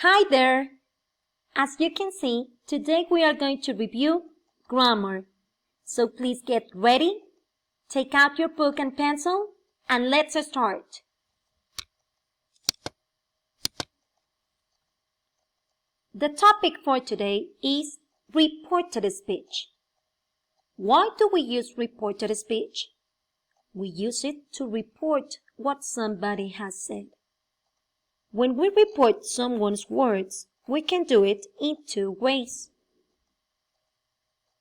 Hi there! As you can see, today we are going to review grammar. So please get ready, take out your book and pencil, and let's start. The topic for today is reported speech. Why do we use reported speech? We use it to report what somebody has said. When we report someone's words, we can do it in two ways.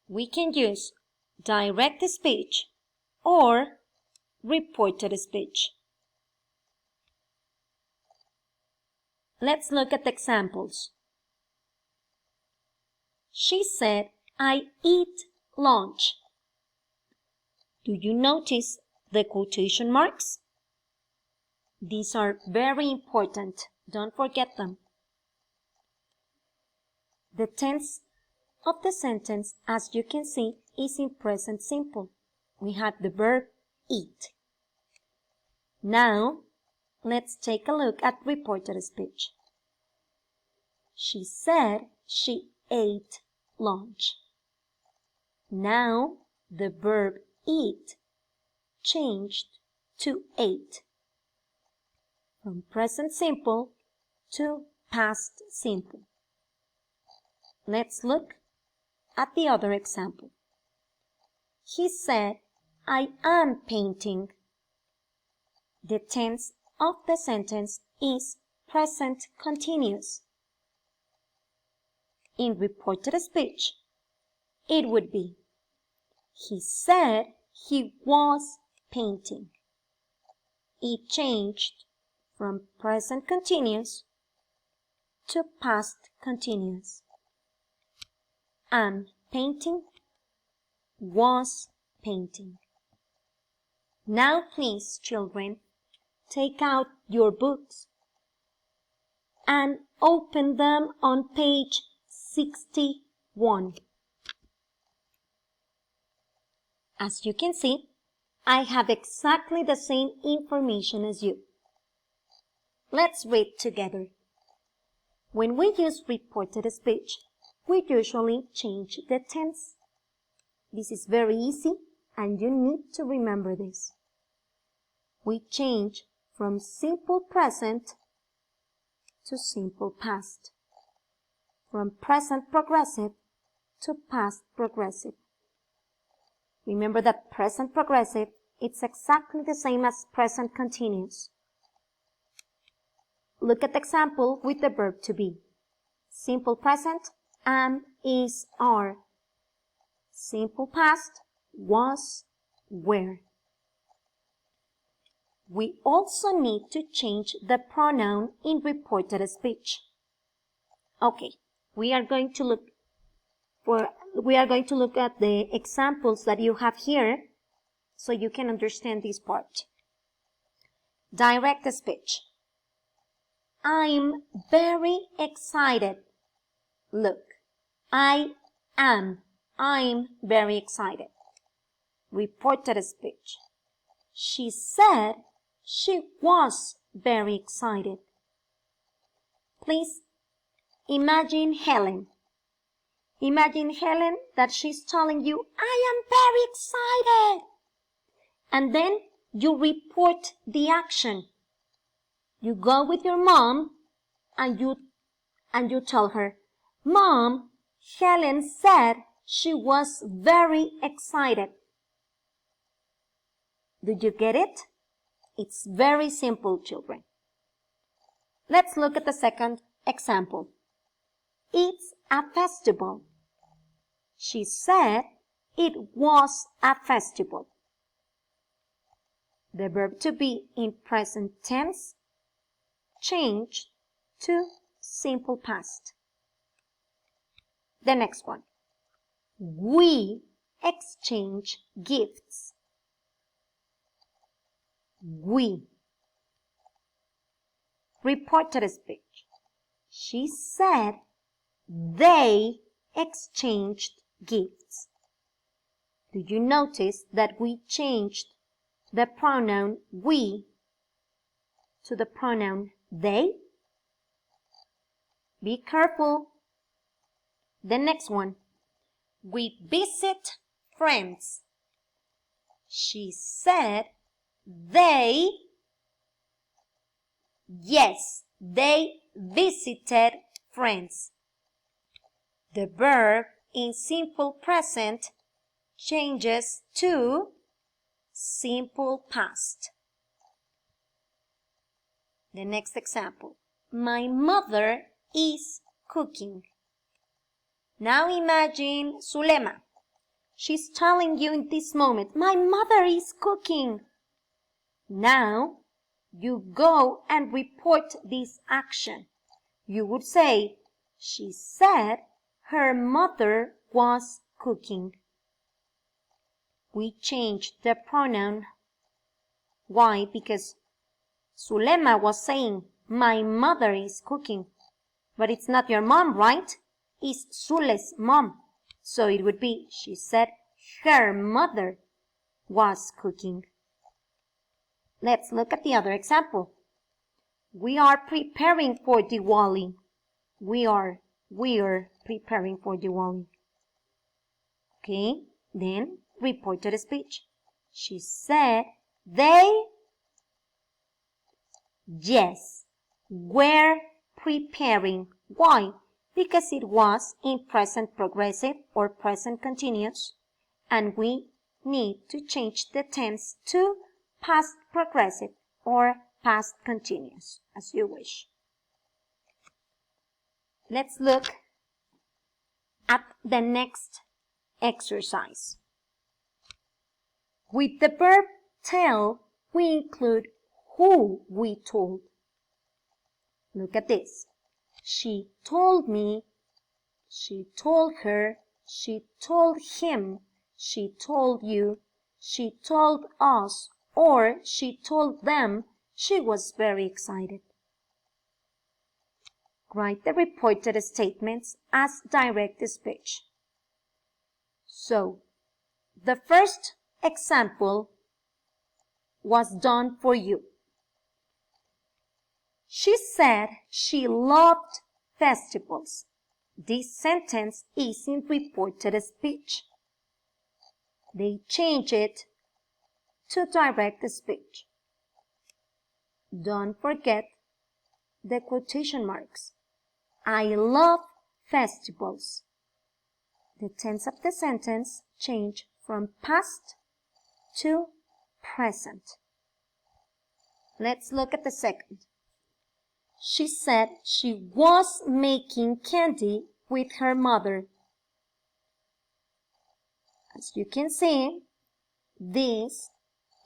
We can use direct speech or reported speech. Let's look at examples. She said, "I eat lunch." Do you notice the quotation marks? These are very important. Don't forget them. The tense of the sentence, as you can see, is in present simple. We have the verb eat. Now, let's take a look at reported speech. She said she ate lunch. Now, the verb eat changed to ate, from present simple to past simple. Let's look at the other example. He said, "I am painting." The tense of the sentence is present continuous. In reported speech, it would be, he said he was painting. It changed from present continuous to past continuous. Am painting, was painting. Now please, children, take out your books and open them on page 61. As you can see, I have exactly the same information as you. Let's read together. When we use reported speech, we usually change the tense. This is very easy, and you need to remember this. We change from simple present to simple past, from present progressive to past progressive. Remember that present progressive, it's exactly the same as present continuous. Look at the example with the verb to be. Simple present, am, is, are. Simple past, was, were. We also need to change the pronoun in reported speech. Okay, we are going to look at the examples that you have here so you can understand this part. Direct speech. I'm very excited. Look, I'm very excited. Reported speech. She said she was very excited. Please imagine Helen. Imagine Helen that she's telling you, "I am very excited." And then you report the action. You go with your mom and you tell her, "Mom, Helen said she was very excited." Did you get it? It's very simple, children. Let's look at the second example. It's a festival. She said it was a festival. The verb to be in present tense changed to simple past. The next one. We exchange gifts. We. Reported speech. She said they exchanged gifts. Do you notice that we changed the pronoun we to the pronoun they? Be careful. The next one. We visit friends. She said they, yes, they visited friends. The verb in simple present changes to simple past. The next example. My mother is cooking. Now imagine Zulema. She's telling you in this moment, my mother is cooking. Now, you go and report this action. You would say, she said her mother was cooking. We changed the pronoun. Why? Because Zulema was saying, my mother is cooking. But it's not your mom, right? It's Zule's mom. So it would be, she said her mother was cooking. Let's look at the other example. We are preparing for Diwali. We are preparing for Diwali. Okay, then report to the speech. She said they, yes, were preparing. Why? Because it was in present progressive or present continuous, and we need to change the tense to past progressive or past continuous, as you wish. Let's look at the next exercise. With the verb tell, we include who we told. Look at this. She told me, she told her, she told him, she told you, she told us, or she told them she was very excited. Write the reported statements as direct speech. So, the first example was done for you. She said she loved festivals. This sentence is in reported speech. They change it to direct speech. Don't forget the quotation marks. I love festivals. The tense of the sentence change from past to present. Let's look at the second. She said she was making candy with her mother. As you can see, this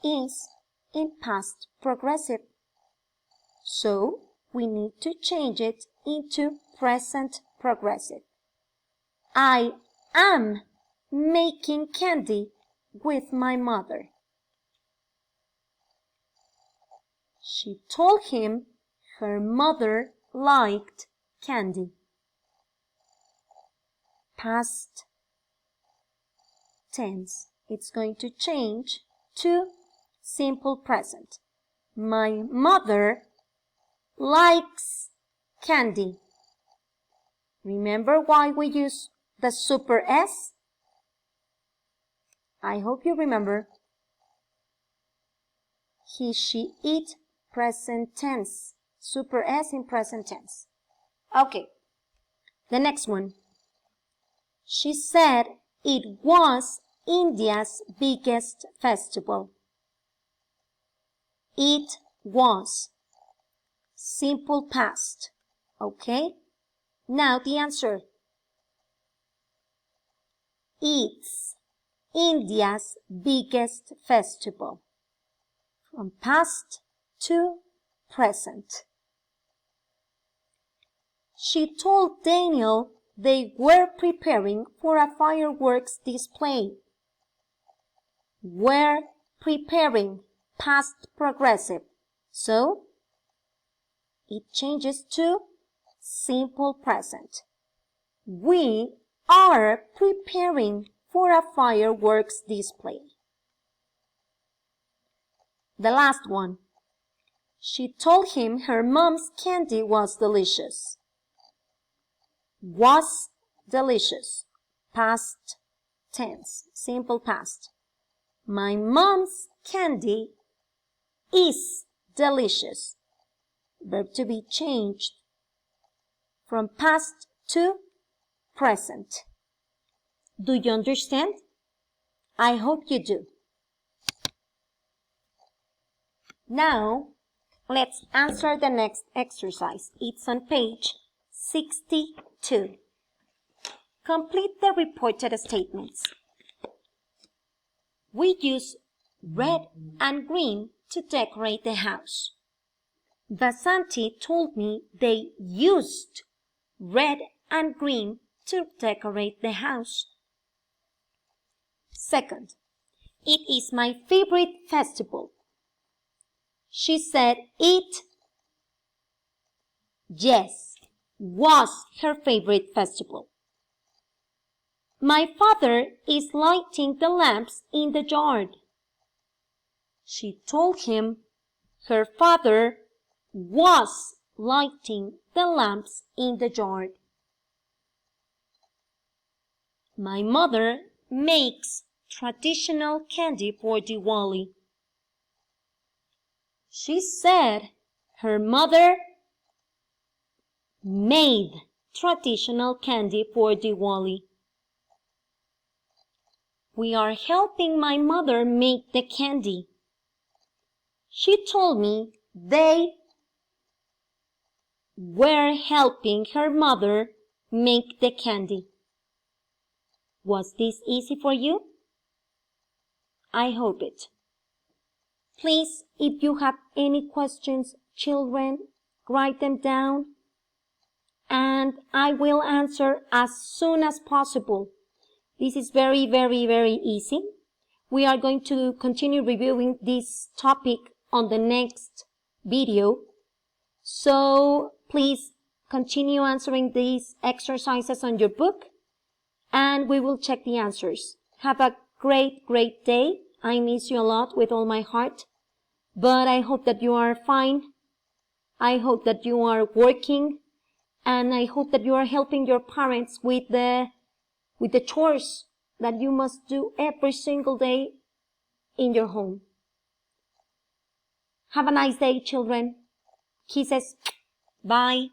is in past progressive. So, we need to change it into present progressive. I am making candy with my mother. She told him her mother liked candy. Past tense. It's going to change to simple present. My mother likes candy. Remember why we use the super S? I hope you remember. He, she, it, present tense. Super S in present tense. Okay, the next one. She said it was India's biggest festival. It was. Simple past. Okay? Now the answer. It's India's biggest festival. From past to present. She told Daniel they were preparing for a fireworks display. Were preparing, past progressive. So, it changes to simple present. We are preparing for a fireworks display. The last one. She told him her mom's candy was delicious. Was delicious. Past tense. Simple past. My mom's candy is delicious. Verb to be changed from past to present. Do you understand? I hope you do. Now, let's answer the next exercise. It's on page 62. Complete the reported statements. We use red and green to decorate the house. Vasanti told me they used red and green to decorate the house. Second, it is my favorite festival. She said it, yes, was her favorite festival. My father is lighting the lamps in the yard. She told him her father was lighting the lamps in the yard. My mother makes traditional candy for Diwali. She said her mother made traditional candy for Diwali. We are helping my mother make the candy. She told me they were helping her mother make the candy. Was this easy for you? I hope it. Please, if you have any questions, children, write them down and I will answer as soon as possible. This is very, very, very easy. We are going to continue reviewing this topic on the next video. So please continue answering these exercises on your book and we will check the answers. Have a great, great day. I miss you a lot with all my heart, but I hope that you are fine. I hope that you are working and I hope that you are helping your parents with the chores that you must do every single day in your home. Have a nice day, children. Kisses. Bye.